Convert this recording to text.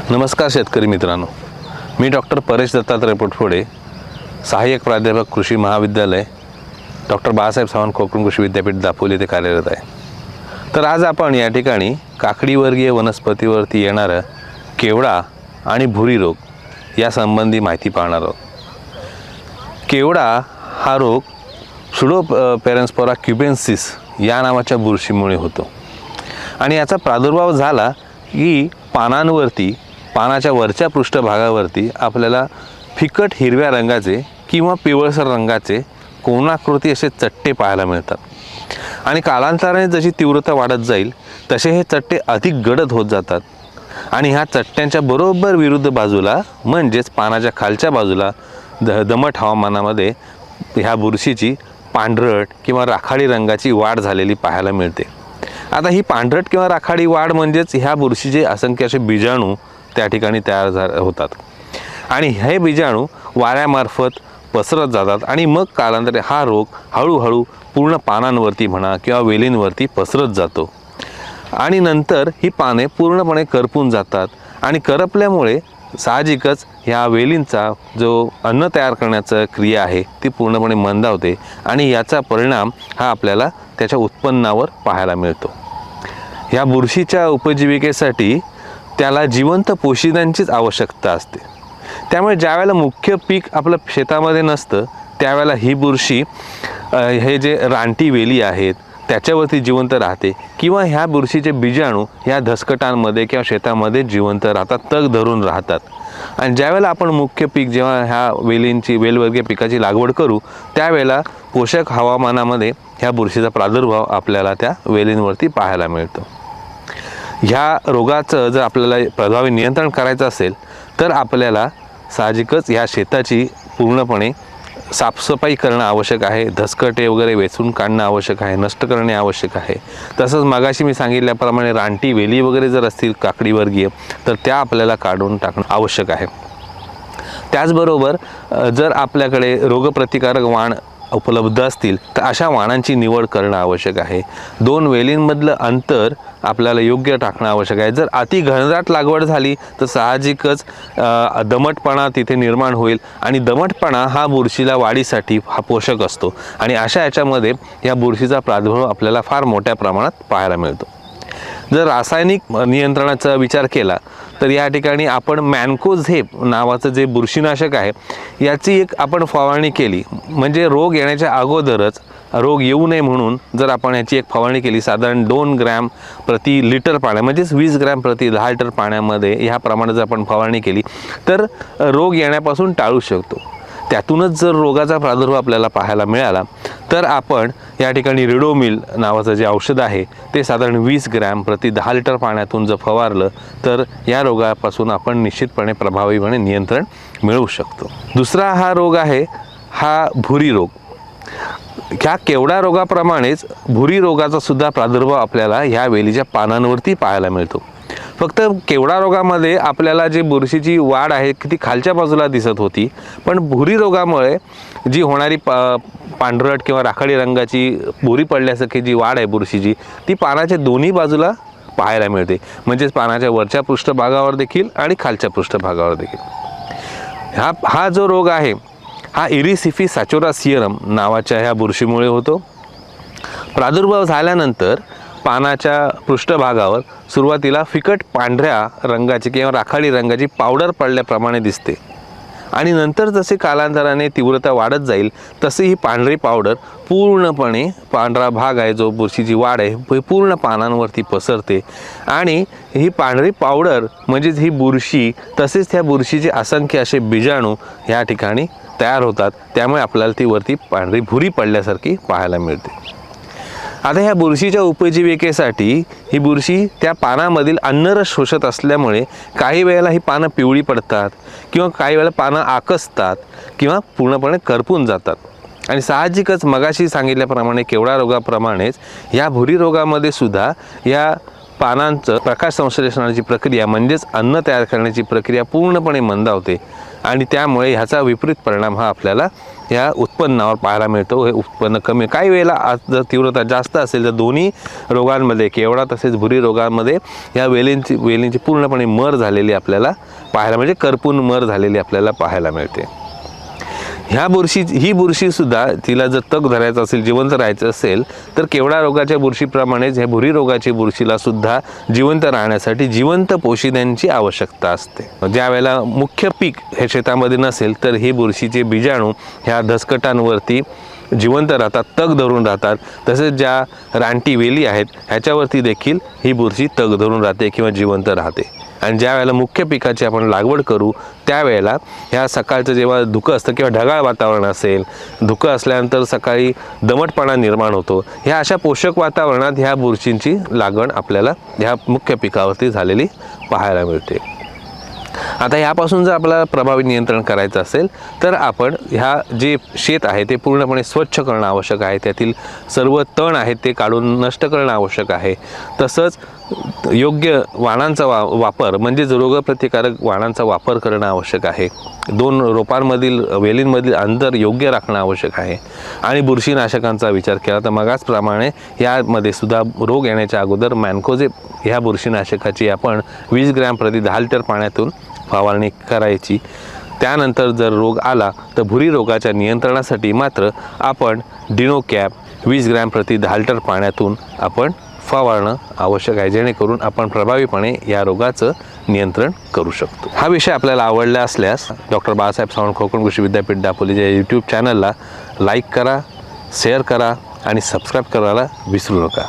नमस्कार शेतकरी मित्रांनो, मी डॉक्टर परेश दत्तात्रय पोटफोडे, सहाय्यक प्राध्यापक कृषी महाविद्यालय, डॉक्टर बाळासाहेब सावंत कोकण कृषी विद्यापीठ दापोली येथे कार्यरत आहे। तर आज आपण या ठिकाणी काकडीवर्गीय वनस्पतीवरती येणारा केवडा आणि भुरी रोग या संबंधी माहिती पाहणार आहोत। केवडा हा रोग सुडोपेरेन्स्पोरा क्युबेन्सिस या नावाच्या बुरशीमुळे होतो आणि याचा प्रादुर्भाव झाला की पानाच्या वरच्या पृष्ठभागावरती आपल्याला फिकट हिरव्या रंगाचे किंवा पिवळसर रंगाचे कोणाकृती असे चट्टे पाहायला मिळतात आणि कालांतराने जशी तीव्रता वाढत जाईल तसे हे चट्टे अधिक गडद होत जातात आणि ह्या चट्ट्यांच्या बरोबर विरुद्ध बाजूला म्हणजेच पानाच्या खालच्या बाजूला दमट हवामानामध्ये ह्या बुरशीची पांढरट किंवा राखाडी रंगाची वाढ झालेली पाहायला मिळते। आता ही पांढरट किंवा राखाडी वाढ म्हणजेच ह्या बुरशीचे असंख्य असे बीजाणू त्या ठिकाणी तयार होतात आणि हे बीजाणू वाऱ्यामार्फत पसरत जातात आणि मग कालांतराने हा रोग हळूहळू पूर्ण पानांवरती म्हणा किंवा वेलींवरती पसरत जातो आणि नंतर ही पाने पूर्णपणे करपून जातात आणि करपल्यामुळे साहजिकच ह्या वेलींचा जो अन्न तयार करण्याचा क्रिया आहे ती पूर्णपणे मंदावते आणि याचा परिणाम हा आपल्याला त्याच्या उत्पन्नावर पाहायला मिळतो। ह्या बुरशीच्या उपजीविकेसाठी त्याला जिवंत पोशिदांचीच आवश्यकता असते, त्यामुळे ज्यावेळेला मुख्य पीक आपलं शेतामध्ये नसतं त्यावेळेला ही बुरशी हे जे रानटी वेली आहेत त्याच्यावरती जिवंत राहते किंवा ह्या बुरशीचे बीजाणू ह्या धसकटांमध्ये किंवा शेतामध्ये जिवंत राहतात, तग धरून राहतात आणि ज्यावेळेला आपण मुख्य पीक जेव्हा ह्या वेलवर्गीय पिकाची लागवड करू त्यावेळेला पोषक हवामानामध्ये ह्या बुरशीचा प्रादुर्भाव आपल्याला त्या वेलींवरती पाहायला मिळतो। ह्या रोगाचं जर आपल्याला प्रभावी नियंत्रण करायचं असेल तर आपल्याला साहजिकच ह्या शेताची पूर्णपणे साफसफाई करणं आवश्यक आहे, धसकटे वगैरे वेचून काढणं आवश्यक आहे, नष्ट करणे आवश्यक आहे। तसंच मगाशी मी सांगितल्याप्रमाणे रानटी वेली वगैरे जर असतील काकडीवर्गीय तर त्या आपल्याला काढून टाकणं आवश्यक आहे। त्याचबरोबर जर आपल्याकडे रोगप्रतिकारक वाण उपलब्ध असतील तर अशा वाणांची निवड करणं आवश्यक आहे। दोन वेलींमधलं अंतर आपल्याला योग्य टाकणं आवश्यक आहे। जर अति घनदाट लागवड झाली तर साहजिकच दमटपणा तिथे निर्माण होईल आणि दमटपणा हा बुरशीला वाढीसाठी हा पोषक असतो आणि अशा याच्यामध्ये या बुरशीचा प्रादुर्भाव आपल्याला फार मोठ्या प्रमाणात पाहायला मिळतो। जर रासायनिक नियंत्रणाचा विचार केला तर या ठिकाणी आपण मॅनकोझेब नावाचं जे बुरशीनाशक आहे याची एक आपण फवारणी केली म्हणजे रोग येण्याच्या अगोदरच रोग येऊ नये म्हणून जर आपण याची एक फवारणी केली साधारण 2 ग्रॅम प्रति लिटर पाण्या म्हणजेच 20 ग्रॅम प्रति 10 लिटर पाण्यामध्ये ह्या प्रमाणात जर आपण फवारणी केली तर रोग येण्यापासून टाळू शकतो। त्यातूनच जर रोगाचा प्रादुर्भाव आपल्याला पाहायला मिळाला तर आपण या ठिकाणी रिडोमिल नावाचं जे औषध आहे ते साधारण 20 ग्रॅम प्रति 10 लिटर पाण्यातून जर फवारलं तर या रोगापासून आपण निश्चितपणे प्रभावीपणे नियंत्रण मिळवू शकतो। दुसरा हा रोग आहे हा भुरी रोग। ह्या केवडा रोगाप्रमाणेच भुरी रोगाचा सुद्धा प्रादुर्भाव आपल्याला ह्या वेलीच्या पानांवरती पाहायला मिळतो। फक्त केवडा रोगामध्ये आपल्याला जी बुरशीची वाढ आहे ती खालच्या बाजूला दिसत होती, पण भुरी रोगामुळे जी होणारी पांढरट किंवा राखाडी रंगाची भुरी पडल्यासारखी जी वाढ आहे बुरशीची ती पानाच्या दोन्ही बाजूला पाहायला मिळते, म्हणजेच पानाच्या वरच्या पृष्ठभागावर देखील आणि खालच्या पृष्ठभागावर देखील। हा जो रोग आहे हा इरिसिफी सॅचोरासियरम नावाच्या ह्या बुरशीमुळे होतो। प्रादुर्भाव झाल्यानंतर पानाच्या पृष्ठभागावर सुरुवातीला फिकट पांढऱ्या रंगाची किंवा राखाडी रंगाची पावडर पडल्याप्रमाणे दिसते आणि नंतर जसे कालांतराने तीव्रता वाढत जाईल तसे ही पांढरी पावडर पूर्णपणे पांढरा भाग आहे जो बुरशीची वाढ आहे पूर्ण पानांवरती पसरते आणि ही पांढरी पावडर म्हणजेच ही बुरशी तसेच त्या बुरशीचे असंख्य असे बीजाणू ह्या ठिकाणी तयार होतात, त्यामुळे आपल्याला ती वरती पांढरी भुरी पडल्यासारखी पाहायला मिळते। आता ह्या बुरशीच्या उपजीविकेसाठी ही बुरशी त्या पानामधील अन्नरस शोषत असल्यामुळे काही वेळेला ही पानं पिवळी पडतात किंवा काही वेळेला पानं आकसतात किंवा पूर्णपणे करपून जातात आणि साहजिकच मगाशी सांगितल्याप्रमाणे केवडा रोगाप्रमाणेच या भुरी रोगामध्ये सुद्धा या पानांचं प्रकाश संश्लेषणाची प्रक्रिया म्हणजेच अन्न तयार करण्याची प्रक्रिया पूर्णपणे मंदावते आणि त्यामुळे ह्याचा विपरीत परिणाम हा आपल्याला ह्या उत्पन्नावर पाहायला मिळतो. हे उत्पन्न कमी, काही वेळेला आज जर तीव्रता जास्त असेल तर दोन्ही रोगांमध्ये केवडा तसेच भुरी रोगांमध्ये ह्या वेलींची पूर्णपणे मर झालेली आपल्याला पाहायला, म्हणजे करपून मर झालेली आपल्याला पाहायला मिळते. ही बुरशीसुद्धा तिला जर तग धरायचं असेल, जिवंत राहायचं असेल तर केवडा रोगाच्या बुरशीप्रमाणेच ह्या भुरी रोगाची बुरशीला सुद्धा जिवंत राहण्यासाठी जिवंत पोशिद्यांची आवश्यकता असते. ज्या वेळेला मुख्य पीक हे शेतामध्ये नसेल तर ही बुरशीचे बीजाणू ह्या दसकटांवरती जिवंत राहतात, तग धरून राहतात. तसेच ज्या रानटी वेली आहेत ह्याच्यावरती देखील ही बुरशी तग धरून राहते किंवा जिवंत राहते. आणि ज्या वेळेला मुख्य पिकाची आपण लागवड करू त्यावेळेला ह्या सकाळचं जेव्हा धुकं असतं किंवा ढगाळ वातावरण असेल, धुकं असल्यानंतर सकाळी दमटपणा निर्माण होतो, ह्या अशा पोषक वातावरणात ह्या बुरशींची लागण आपल्याला ह्या मुख्य पिकावरती झालेली पाहायला मिळते. आता ह्यापासून जर आपल्याला प्रभावी नियंत्रण करायचं असेल तर आपण ह्या जे शेत आहे ते पूर्णपणे स्वच्छ करणं आवश्यक आहे. त्यातील सर्व तण आहेत ते काढून नष्ट करणं आवश्यक आहे. तसंच योग्य वाणांचा वापर म्हणजेच रोगप्रतिकारक वाणांचा वापर करणं आवश्यक आहे. 2 रोपांमधील वेलींमधील अंतर योग्य राखणं आवश्यक आहे. आणि बुरशीनाशकांचा विचार केला तर मगाचप्रमाणे यामध्ये सुद्धा रोग येण्याच्या अगोदर मॅन्कोझेब ह्या बुरशीनाशकाची आपण 20 ग्रॅम प्रति 10 लिटर पाण्यातून फवारणी करायची. त्यानंतर जर रोग आला तर भुरी रोगाच्या नियंत्रणासाठी मात्र आपण डिनोकॅप 20 ग्रॅम प्रति 10 लिटर पाण्यातून आपण फवारणं आवश्यक आहे, जेणेकरून आपण प्रभावीपणे या रोगाचं नियंत्रण करू शकतो. हा विषय आपल्याला आवडला असल्यास डॉक्टर बाळासाहेब सावंत कोकण कृषी विद्यापीठ दापोलीच्या यूट्यूब चॅनलला लाईक करा, शेअर करा आणि सबस्क्राईब करायला विसरू नका.